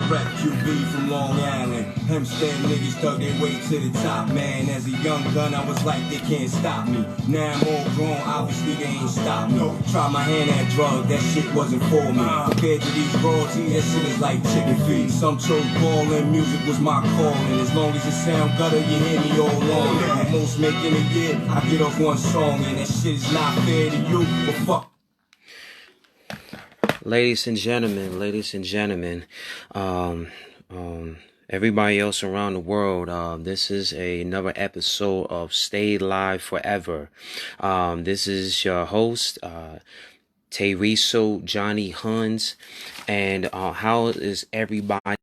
rep QB from Long Island. Hempstead niggas dug their way to the top, man. As a young gun, I was like, they can't stop me. Now I'm all grown, obviously they ain't stop me. Try my hand at drugs, that shit wasn't for me. Compared to these royalties, that shit is like chicken feed. Some chose ballin', music was my calling. As long as it sound gutter, you hear me all along. At most making a year, I get off one song, and that shit is not fair to you, but fuck. Ladies and gentlemen, everybody else around the world, this is another episode of Stay Live Forever. This is your host, Teriso Johnny Huns, and how is everybody?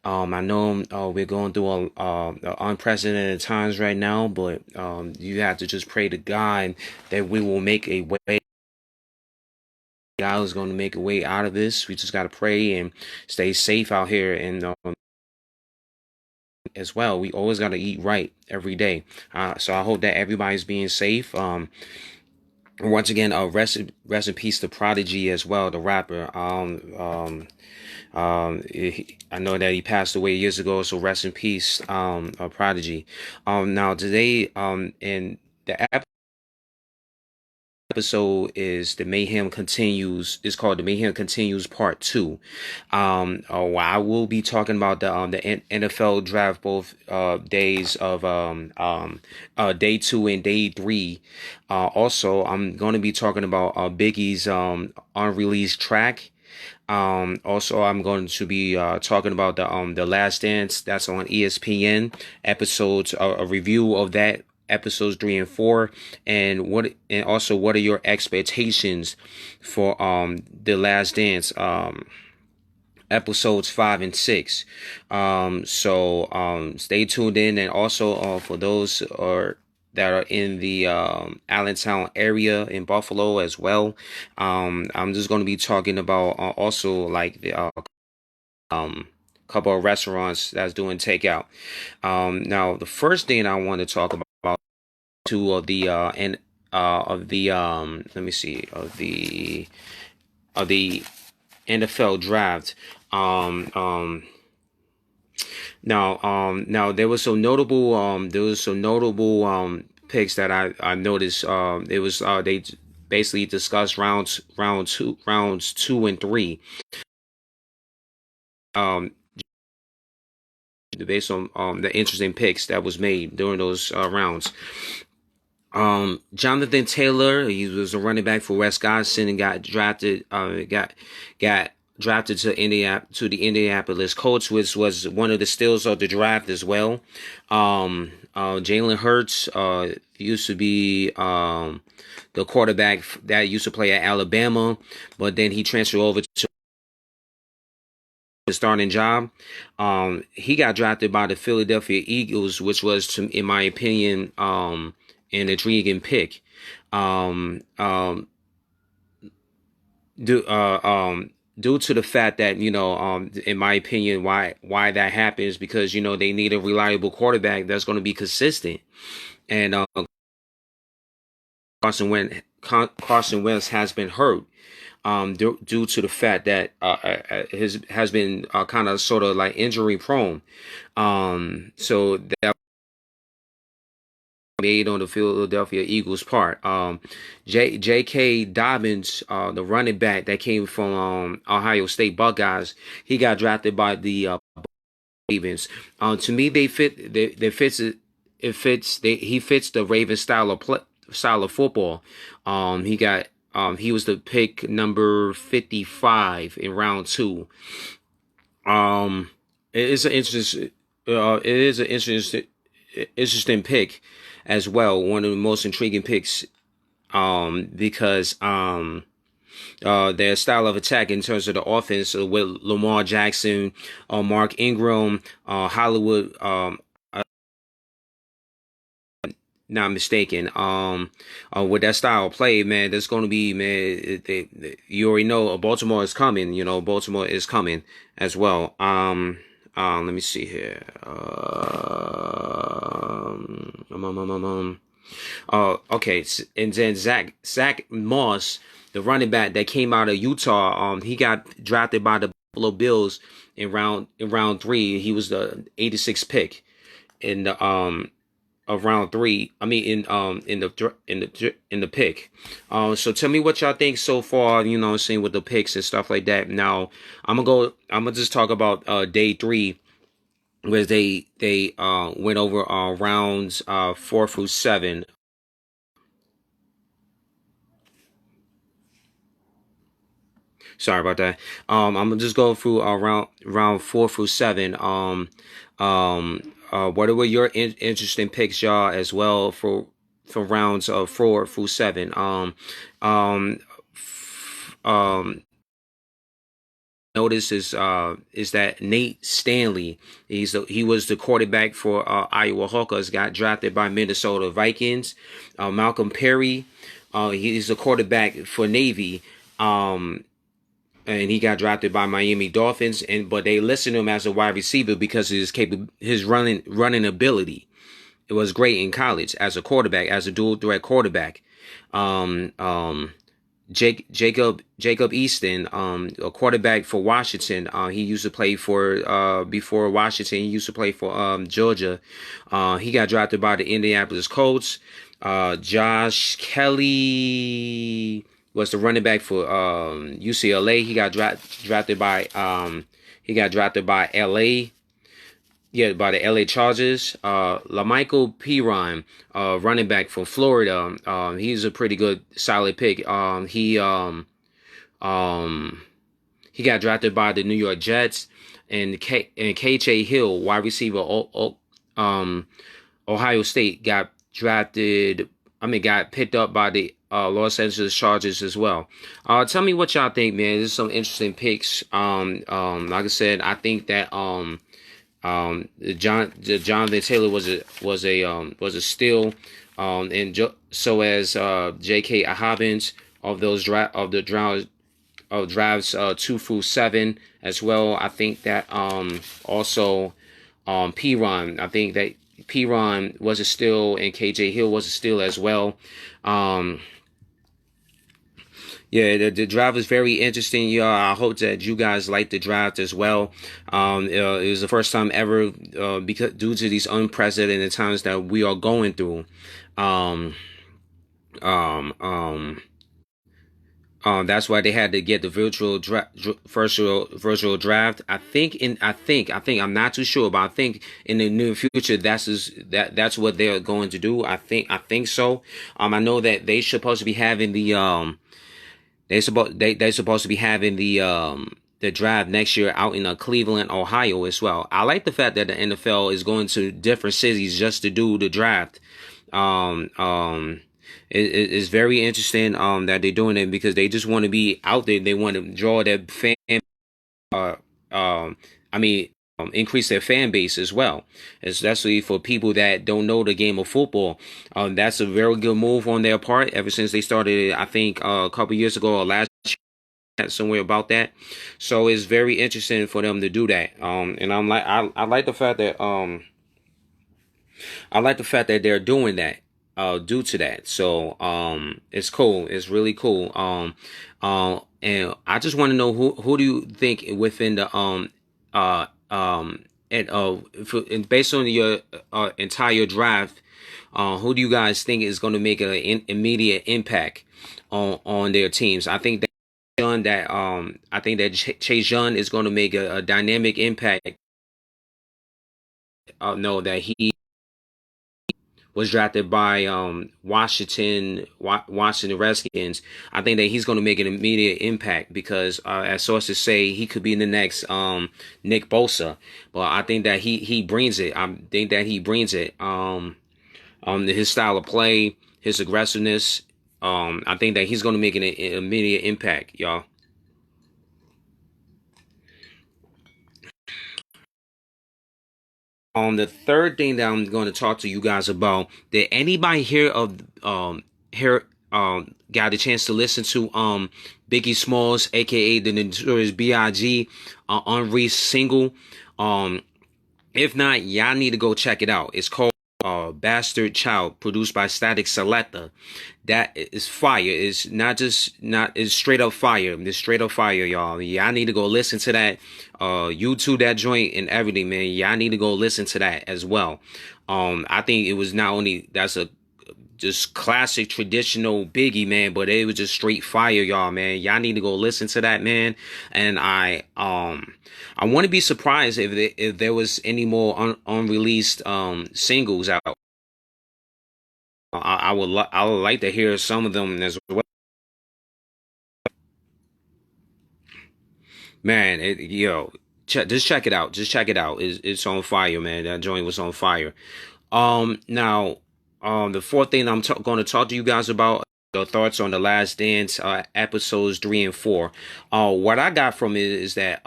I know we're going through unprecedented times right now, but you have to just pray to God that we will make a way. God is going to make a way out of this. We just got to pray and stay safe out here. And as well, we always got to eat right every day. So I hope that everybody's being safe. Once again, rest in peace to Prodigy as well, the rapper. I know that he passed away years ago, so rest in peace, Prodigy. Now today, in the episode is the Mayhem Continues. It's called the Mayhem Continues Part 2. I will be talking about the NFL draft, both days of day 2 and day 3. Also, I'm going to be talking about Biggie's unreleased track. Also, I'm going to be talking about the Last Dance that's on ESPN episodes, a review of that. Episodes 3 and 4, and also what are your expectations for the Last Dance episodes 5 and 6. So stay tuned in, and also for those that are in the Allentown area in Buffalo as well. I'm just going to be talking about also like the couple of restaurants that's doing takeout. Now the first thing I want to talk about of the NFL draft. Now there was some notable picks that I noticed. It was they basically discussed rounds 2 and 3. Based on the interesting picks that was made during those rounds. Jonathan Taylor, he was a running back for Wisconsin and got drafted to the Indianapolis Colts, which was one of the steals of the draft as well. Jalen Hurts used to be the quarterback that used to play at Alabama, but then he transferred over to the starting job. He got drafted by the Philadelphia Eagles, which was, in my opinion, an intriguing pick. Due to the fact that, in my opinion, why that happens, because, they need a reliable quarterback that's going to be consistent. And Carson Wentz has been hurt due to the fact that has been kind of sort of like injury prone. So that made on the Philadelphia Eagles part. J.K. Dobbins, the running back that came from Ohio State Buckeyes, he got drafted by the Ravens. To me, he fits the Ravens style of football. He was the pick number 55 in round 2. It is an interesting pick as well. One of the most intriguing picks, because their style of attack in terms of the offense with Lamar Jackson, Mark Ingram, Hollywood, not mistaken, with that style of play, man, there's going to be, man, you already know Baltimore is coming. Baltimore is coming as well. Let me see here. Okay, and then Zach Moss, the running back that came out of Utah, he got drafted by the Buffalo Bills in round 3. He was the 86th pick in the of round 3. I mean in the pick. So tell me what y'all think so far, you know what I'm saying, with the picks and stuff like that. Now, I'm gonna just talk about day 3, where they went over rounds 4 through 7. Sorry about that. I'm gonna just go through round 4 through 7. What were your interesting picks, y'all, as well, for rounds of 4 through 7? Um, Notice is that Nate Stanley, he was the quarterback for Iowa Hawkeyes, got drafted by Minnesota Vikings. Malcolm Perry, he's the quarterback for Navy. And he got drafted by Miami Dolphins, but they listed him as a wide receiver because of his running ability. It was great in college as a quarterback, as a dual threat quarterback. Jacob Easton, a quarterback for Washington. He used to play for before Washington. He used to play for Georgia. He got drafted by the Indianapolis Colts. Josh Kelly was the running back for UCLA. He got drafted by LA. Yeah, by the LA Chargers. LaMichael Piron, running back from Florida. He's a pretty good, solid pick. He got drafted by the New York Jets. And KJ Hill, wide receiver, Ohio State, got picked up by the Los Angeles Chargers as well. Tell me what y'all think, man. There's some interesting picks. Like I said, I think that Jonathan Taylor was a steal, and so as J.K. Hobbins of drafts 2 through 7 as well. I think that also Piron. I think that Piron was a steal, and KJ Hill was a steal as well. Yeah, the draft was very interesting, y'all. I hope that you guys liked the draft as well. It was the first time ever, because due to these unprecedented times that we are going through. That's why they had to get the virtual draft. I'm not too sure, but I think in the near future that's what they're going to do. I think so. I know that they supposed to be having the they're supposed to be having the draft next year out in Cleveland, Ohio as well. I like the fact that the NFL is going to different cities just to do the draft. It's very interesting that they're doing it because they just want to be out there. They want to draw their fan. Increase their fan base as well, especially for people that don't know the game of football. That's a very good move on their part. Ever since they started, I think a couple years ago or last year, somewhere about that. So it's very interesting for them to do that. And I like the fact that they're doing that. Due to that, so it's cool. It's really cool. And I just want to know who do you think within the and based on your entire draft, who do you guys think is going to make an immediate impact on their teams? I think that Chase Young is going to make a dynamic impact. No, that he was drafted by Washington Redskins. I think that he's going to make an immediate impact because, as sources say, he could be the next Nick Bosa. But I think that he brings it. I think that he brings it. His style of play, his aggressiveness. I think that he's going to make an immediate impact, y'all. The third thing that I'm going to talk to you guys about, did anybody got a chance to listen to Biggie Smalls, aka the Notorious B.I.G. Unreleased single? If not, y'all need to go check it out. It's called Bastard Child, produced by Static Selector. That is fire. It's it's straight up fire. It's straight up fire, y'all. Yeah, I need to go listen to that. YouTube that joint and everything, man. Yeah, I need to go listen to that as well. I think it was not only that's a just classic traditional Biggie, man, but it was just straight fire, y'all, man. Y'all need to go listen to that, man. And I wouldn't be surprised if there was any more unreleased singles out. I would like to hear some of them as well. Man, just check it out. Just check it out. It's on fire, man. That joint was on fire. Now, the fourth thing I'm going to talk to you guys about, the thoughts on The Last Dance, episodes 3 and 4. What I got from it is that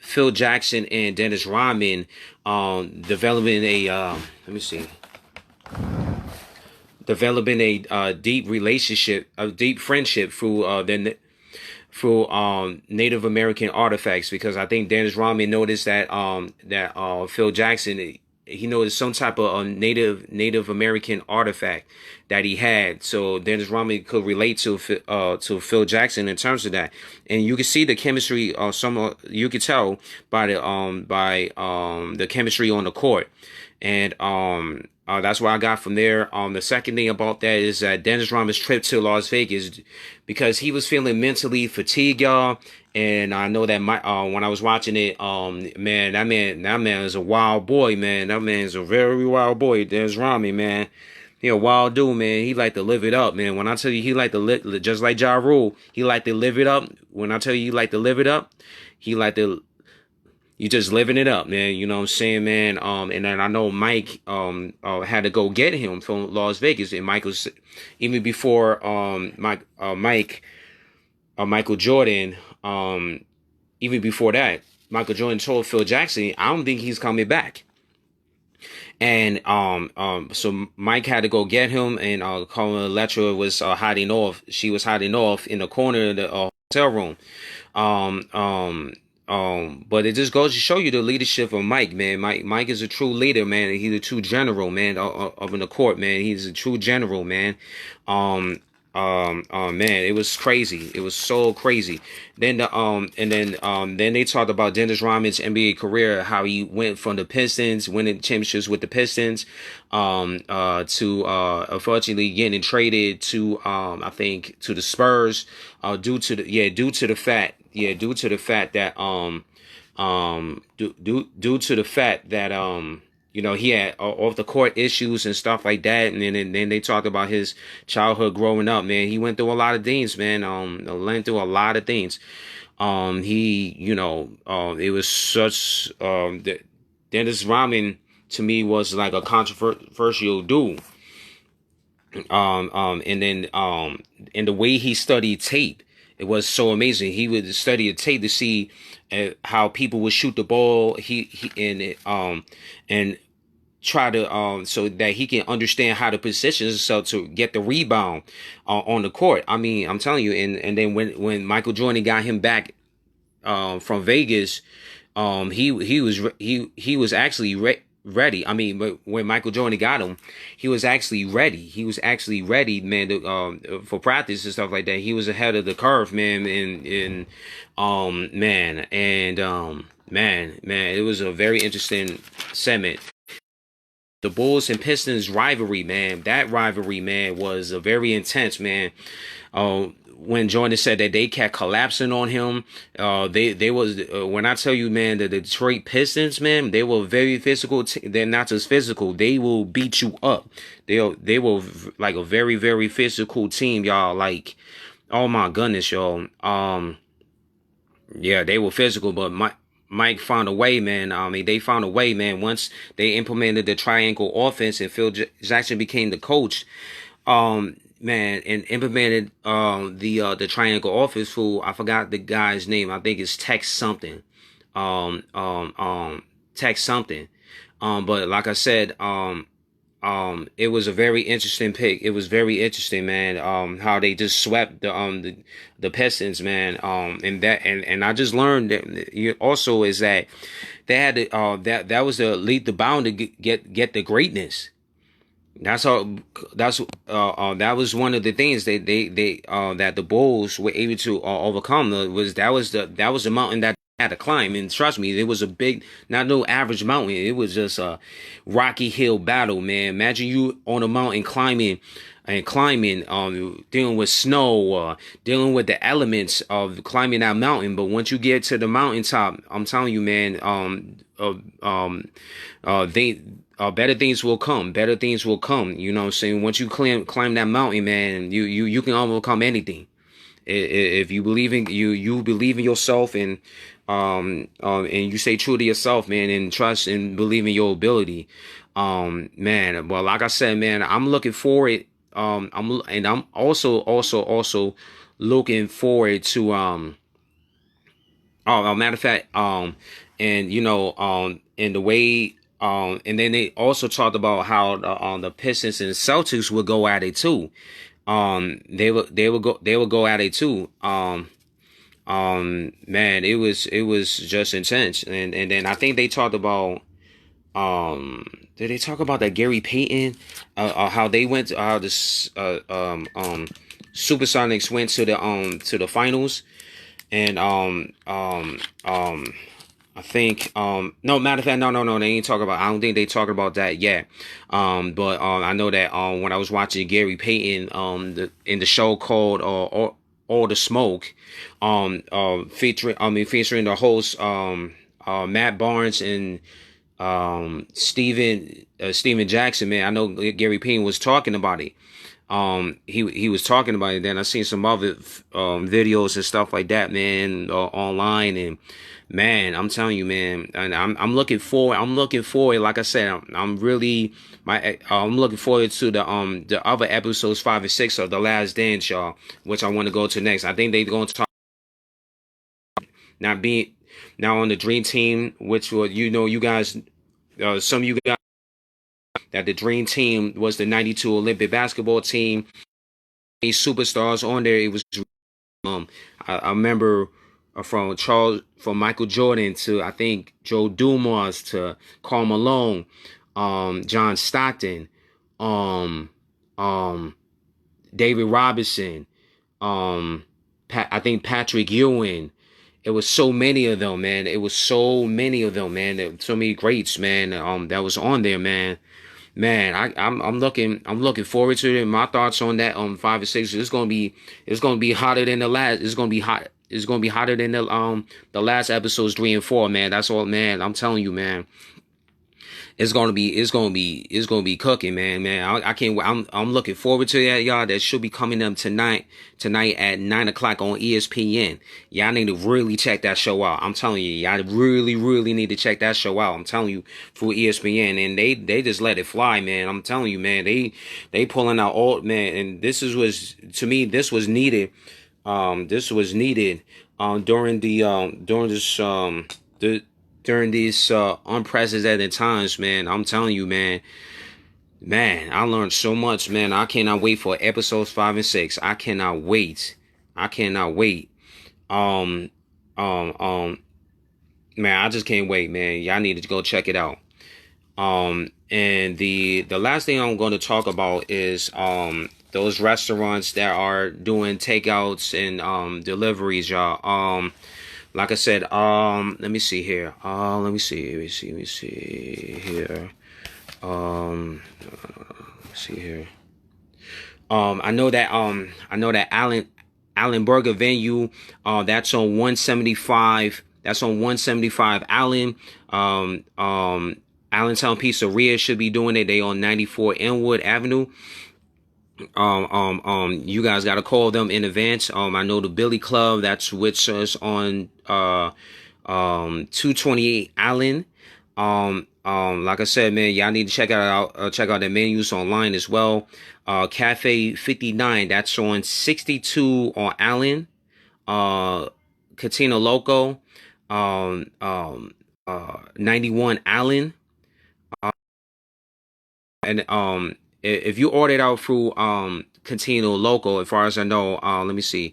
Phil Jackson and Dennis Rodman developing a deep relationship, a deep friendship through Native American artifacts, because I think Dennis Rodman noticed that Phil Jackson, he noticed some type of Native American artifact that he had, so Dennis Rodman could relate to Phil Jackson in terms of that, and you can see the chemistry. You could tell by the chemistry on the court, and that's what I got from there. The second thing about that is that Dennis Rodman's trip to Las Vegas, because he was feeling mentally fatigued, y'all. And I know that when I was watching it, man, that man is a wild boy, man. That man is a very wild boy. Dennis Rodman, man. He a wild dude, man. He like to live it up, man. When I tell you he like to live, just like Ja Rule, he like to live it up. When I tell you he like to live it up, he like to. You just living it up, man. You know what I'm saying, man? And then I know Mike had to go get him from Las Vegas, and Michael, even before Michael Jordan, even before that, Michael Jordan told Phil Jackson, I don't think he's coming back. And so Mike had to go get him, and Carmen Electra was hiding off. She was hiding off in the corner of the hotel room. But it just goes to show you the leadership of Mike, man. Mike is a true leader, man. He's a true general, man, up in the court, man. He's a true general, man. Man, it was crazy. It was so crazy. Then then they talked about Dennis Rodman's NBA career, how he went from the Pistons, winning championships with the Pistons, to unfortunately getting traded to I think to the Spurs, due to the fact that you know, he had off the court issues and stuff like that, and then they talked about his childhood growing up. Man, he went through a lot of things, man. Went through a lot of things. It was such Dennis Rodman to me was like a controversial dude. And the way he studied tape, it was so amazing. He would study a tape to see how people would shoot the ball. And try to so that he can understand how to position himself to get the rebound on the court. I mean, I'm telling you. And then when Michael Jordan got him back from Vegas, he was actually ready. I mean, but when Michael Jordan got him, he was actually ready. He was actually ready, man, for practice and stuff like that. He was ahead of the curve, man. Man, it was a very interesting segment. The Bulls and Pistons rivalry, man. That rivalry, man, was a very intense, man. When Jordan said that they kept collapsing on him, they was when I tell you, man, the Detroit Pistons, man, they were very physical. They're not just physical; they will beat you up. They were like a very, very physical team, y'all. Like, oh my goodness, y'all. Yeah, they were physical, but Mike found a way, man. I mean, they found a way, man. Once they implemented the triangle offense and Phil Jackson became the coach, man, and implemented the triangle offense. I forgot the guy's name. I think it's Tex something. Tex something. But like I said, it was a very interesting pick. It was very interesting, man. How they just swept the Pistons, man. And I just learned that also is that they had to, that was the lead the bound to get the greatness. That's how. That was one of the things they that the Bulls were able to overcome. That was the mountain that they had to climb. And trust me, it was a big, not no average mountain. It was just a rocky hill battle, man. Imagine you on a mountain climbing, dealing with snow, dealing with the elements of climbing that mountain. But once you get to the mountaintop, I'm telling you, man, they better things will come. Better things will come. You know what I'm saying? Once you climb that mountain, man, you can overcome anything. If you believe in you believe in yourself and you stay true to yourself, man, and trust and believe in your ability. Man, well, like I said, man, I'm looking forward. I'm also looking forward to matter of fact, and you know, in the way, and then they also talked about how the Pistons and Celtics would go at it too. They would go at it too. Man, it was just intense, and then I think they talked about, did they talk about that Gary Payton, how they went, how the Supersonics went to the finals. And I think no, matter of fact, no, they ain't talking about, I don't think they talking about that yet. But I know that when I was watching Gary Payton in the show called All the Smoke, featuring the host Matt Barnes and Steven Jackson, man. I know Gary Payton was talking about it. He was talking about it. Then I seen some other videos and stuff like that, man, online. And man, I'm telling you, man, and I'm looking forward. Like I said, I'm looking forward to the other episodes 5 and 6 of The Last Dance, y'all, which I want to go to next. I think they're going to talk not being now on the Dream Team, which will, you know, you guys, some of you guys, that the Dream Team was the '92 Olympic basketball team. These superstars on there. It was I remember from Michael Jordan to, I think, Joe Dumars to Karl Malone, John Stockton, David Robinson, I think Patrick Ewing. It was so many of them, man. It was so many of them, man. There were so many greats, man. That was on there, man. Man, I'm looking forward to it. My thoughts on that 5 and 6. It's gonna be hotter than the last. It's gonna be hot. It's gonna be hotter than the last episodes 3 and 4, man. That's all, man. I'm telling you, man. It's gonna be cooking, man. I can't wait. I'm looking forward to that, y'all. That should be coming up tonight at 9 o'clock on ESPN. Y'all need to really check that show out. I'm telling you, y'all really need to check that show out. I'm telling you, for ESPN, and they just let it fly, man. I'm telling you, man. They pulling out all, man, and this was to me, this was needed. This was needed during these unprecedented times, man. I'm telling you, man. Man, I learned so much, man. I cannot wait for episodes 5 and 6. I cannot wait. Um, man, I just can't wait, man. Y'all need to go check it out. And the last thing I'm going to talk about is those restaurants that are doing takeouts and deliveries, y'all. Like I said, let me see here. Let me see here. Let's see here. I know that Allen Burger venue, that's on 175. That's on 175 Allen. Allentown Pizzeria should be doing it. They on 94 Inwood Avenue. You guys gotta call them in advance. I know the Billy Club, that's which is on 228 Allen. Like I said, man, y'all need to check out their menus online as well. Cafe 59, that's on 62 on Allen. Catino Loco, 91 Allen. And if you ordered out through Catino Local, as far as I know, let me see.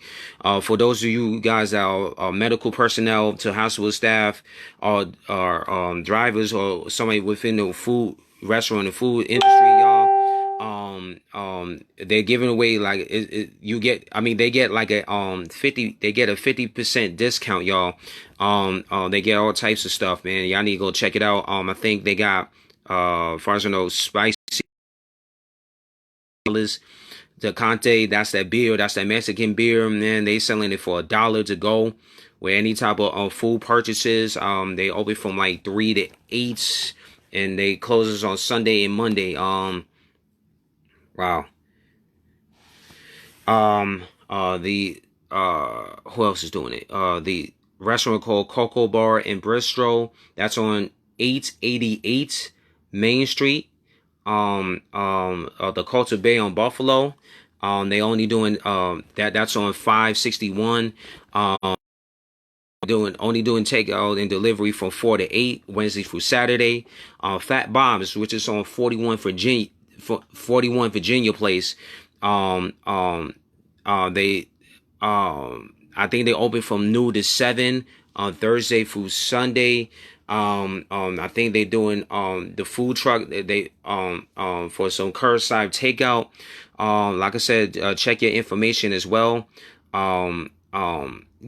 For those of you guys that are medical personnel, to hospital staff, or drivers, or somebody within the food restaurant and food industry, y'all, they're giving away like you get, I mean, they get like a 50% discount, y'all. They get all types of stuff, man. Y'all need to go check it out. I think they got as far as I know, spicy the Conte, that's that beer, that's that Mexican beer, man. They selling it for $1 to go. With any type of food purchases, they open from like 3 to 8, and they closes on Sunday and Monday. Wow. The who else is doing it? The restaurant called Cocoa Bar in Bristol. That's on 888 Main Street. The Culture Bay on Buffalo. They only doing that's on 561. Only doing takeout and delivery from 4 to 8 Wednesday through Saturday. Fat Bob's, which is on 41 Virginia Place. They I think they open from noon to 7 on Thursday through Sunday. I think they doing the food truck they for some curbside takeout. Like I said, check your information as well.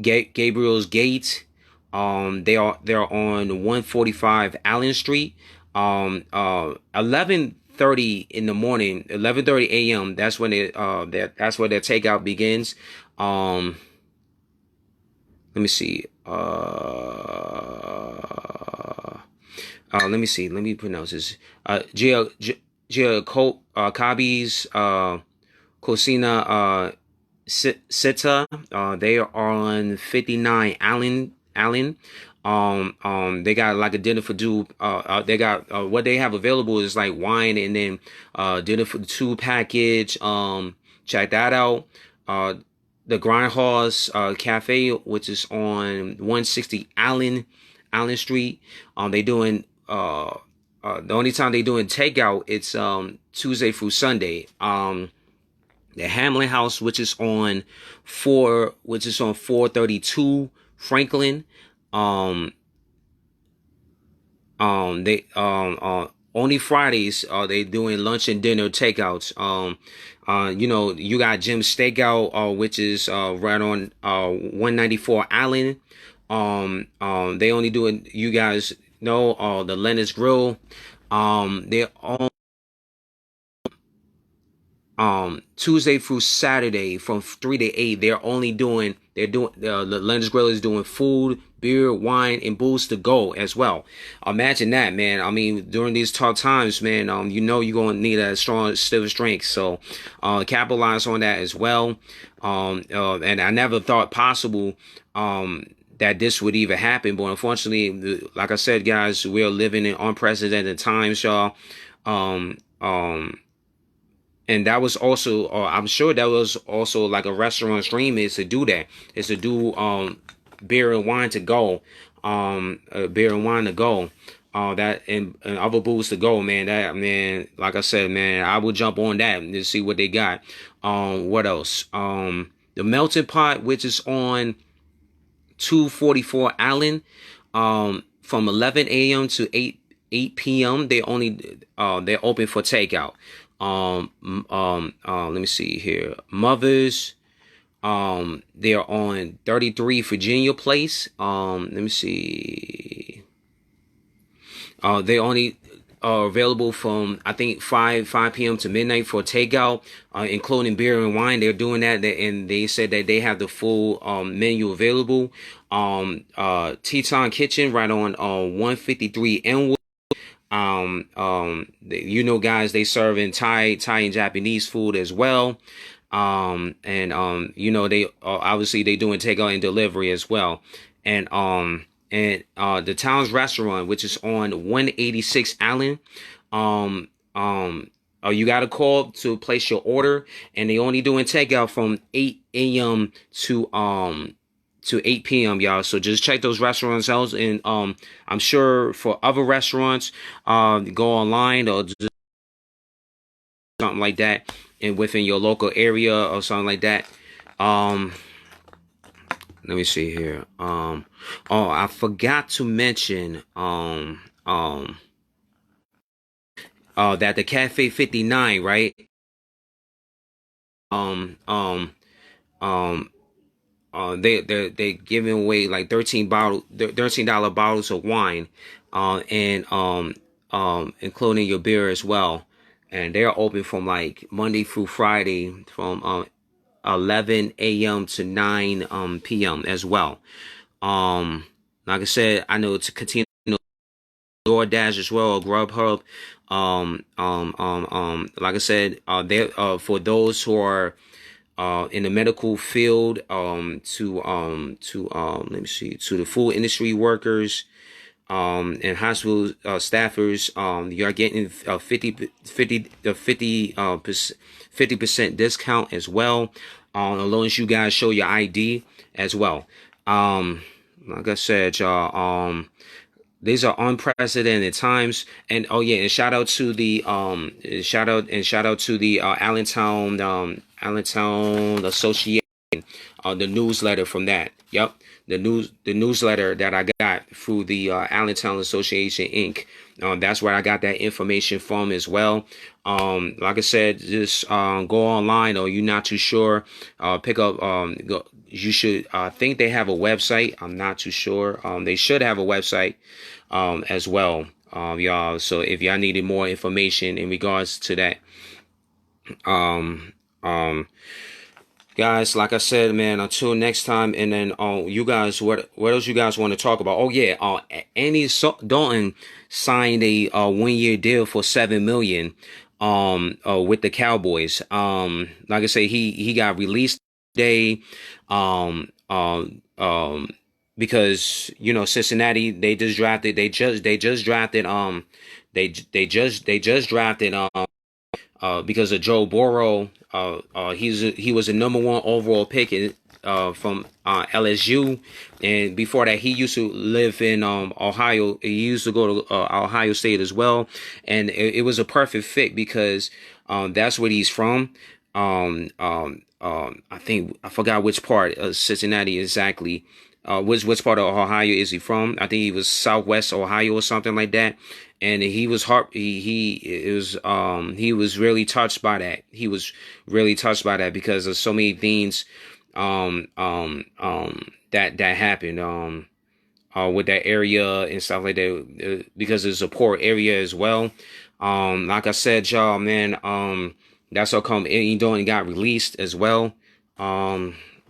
Gabriel's Gate. They're on 145 Allen Street. 11:30 in the morning, 11:30 a.m. That's when that's where their takeout begins. Let me see. Let me see. Let me pronounce this. Giacobbi's Cocina Sita. They are on 59 Allen. They got like a dinner for two. They got what they have available is like wine and then dinner for two package. Check that out. The Grindhouse Cafe, which is on 160 Allen Street. They doing the only time they doing takeout, it's Tuesday through Sunday. The Hamlin House, which is on 432 Franklin. They only Fridays are they doing lunch and dinner takeouts. You got Jim's Steakout, which is right on 194 Allen. They only doing, you guys know, the Lennox Grill. They're on Tuesday through Saturday from 3 to 8. They're doing the Lennox Grill is doing food, beer, wine, and booze to go as well. Imagine that, man. I mean, during these tough times, man, you're gonna need a strong still strength. So capitalize on that as well. And I never thought possible that this would even happen, but unfortunately, like I said, guys, we are living in unprecedented times, y'all. And that was also, I'm sure that was also like a restaurant's dream is to do that. Is to do beer and wine to go. Beer and wine to go. That and other booze to go, man. That, man, like I said, man, I would jump on that and see what they got. What else? The Melting Pot, which is on 244 Allen, from 11 a.m. to 8 p.m. They're open for takeout. Let me see here. Mothers, they're on 33 Virginia Place. Let me see. They only are available from, I think, 5 p.m. to midnight for takeout, including beer and wine. They're doing that, and they said that they have the full menu available. Teton Kitchen right on 153 Enwood. Guys, they serve in Thai and Japanese food as well. They obviously they doing takeout and delivery as well. And the Town's Restaurant, which is on 186 Allen. You got to call to place your order, and they only doing takeout from 8 a.m. to 8 p.m. y'all. So just check those restaurants out, and I'm sure for other restaurants, go online or just something like that, and within your local area or something like that. Let me see here. I forgot to mention that the Cafe 59, right? Um, um, um, they giving away like $13 bottles of wine, and including your beer as well. And they're open from like Monday through Friday from 11 a.m. to 9 p.m. as well. Um, like I said, I know to continue DoorDash as well, or Grubhub. Like I said, there for those who are in the medical field, let me see, to the food industry workers, and hospital staffers, you are getting 50% discount as well, as long as you guys show your ID as well. Like I said, y'all, these are unprecedented times. And oh yeah, and shout out to the Allentown Association, the newsletter from that. Yep. The newsletter that I got through the Allentown Association Inc. That's where I got that information from as well. Like I said, just go online, or you're not too sure, pick up you should think they have a website. I'm not too sure. They should have a website as well, y'all. So if y'all needed more information in regards to that, um, um, guys, like I said, man, until next time. And then, you guys, what else you guys want to talk about? Oh yeah, Andy Dalton signed a 1-year deal for $7 million, with the Cowboys. Like I say, he got released today, because Cincinnati, they just drafted because of Joe Burrow. He was a number one overall pick from LSU, and before that, he used to live in Ohio. He used to go to Ohio State as well, and it was a perfect fit because that's where he's from. I think I forgot which part of Cincinnati exactly. Which part of Ohio is he from? I think he was Southwest Ohio or something like that. And he was he was really touched by that. He was really touched by that because of so many things that happened with that area and stuff like that, because it's a poor area as well. Like I said, y'all, man, that's how come Andy Dalton got released as well.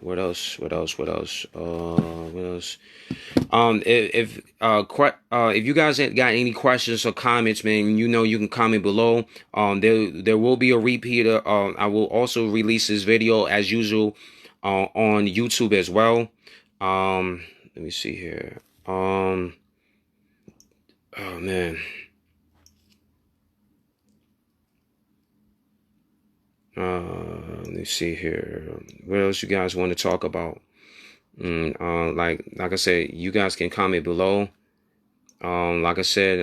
What else? What else? What else? What else? If you guys ain't got any questions or comments, man, you can comment below. There will be a repeater. I will also release this video as usual, on YouTube as well. Let me see here. Oh man. Let me see here. What else you guys want to talk about? Like I said, you guys can comment below. Like I said,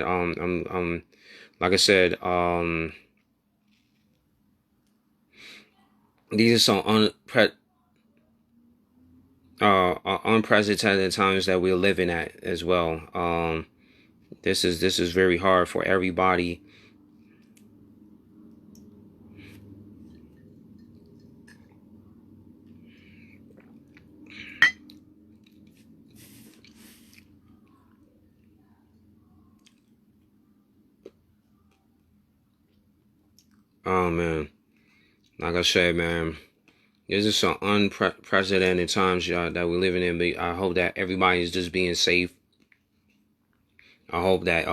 these are some unprecedented times that we're living at as well. This is very hard for everybody. Oh man, like I said, man, this is some unprecedented times, y'all, that we're living in. But I hope that everybody is just being safe. I hope that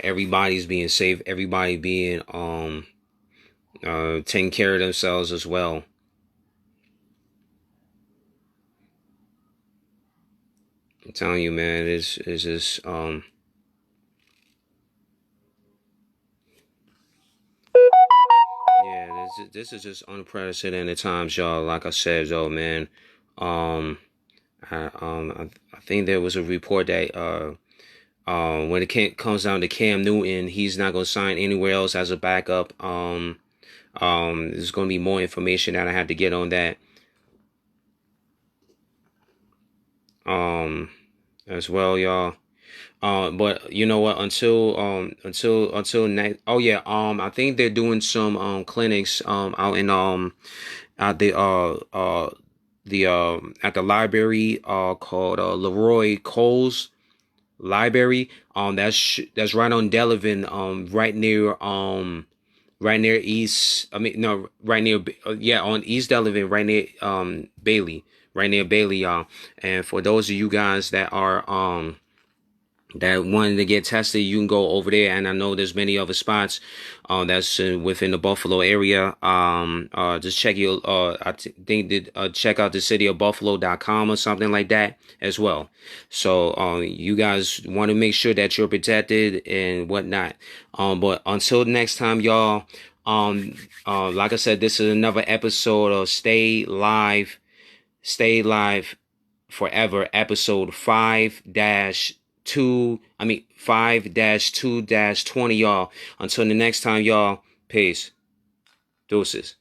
everybody's being safe. Everybody being taking care of themselves as well. I'm telling you, man, it's just yeah, this is just unprecedented times, y'all. Like I said, though, man, I think there was a report that when it comes down to Cam Newton, he's not gonna sign anywhere else as a backup. There's gonna be more information that I have to get on that. As well, y'all. But you know what? Until next. Oh yeah. I think they're doing some clinics out in at the at the library called Leroy Coles Library. That's right on Delavan. Right near East. I mean, no, right near. Yeah, on East Delavan, right near Bailey, right near Bailey, y'all. And for those of you guys that are that wanted to get tested, you can go over there. And I know there's many other spots that's within the Buffalo area. Just check your think that check out the city of buffalo.com or something like that as well. So you guys want to make sure that you're protected and whatnot. But until next time, y'all, like I said, this is another episode of Stay Live Forever, episode 5-2-20, y'all. Until the next time, y'all. Peace. Deuces.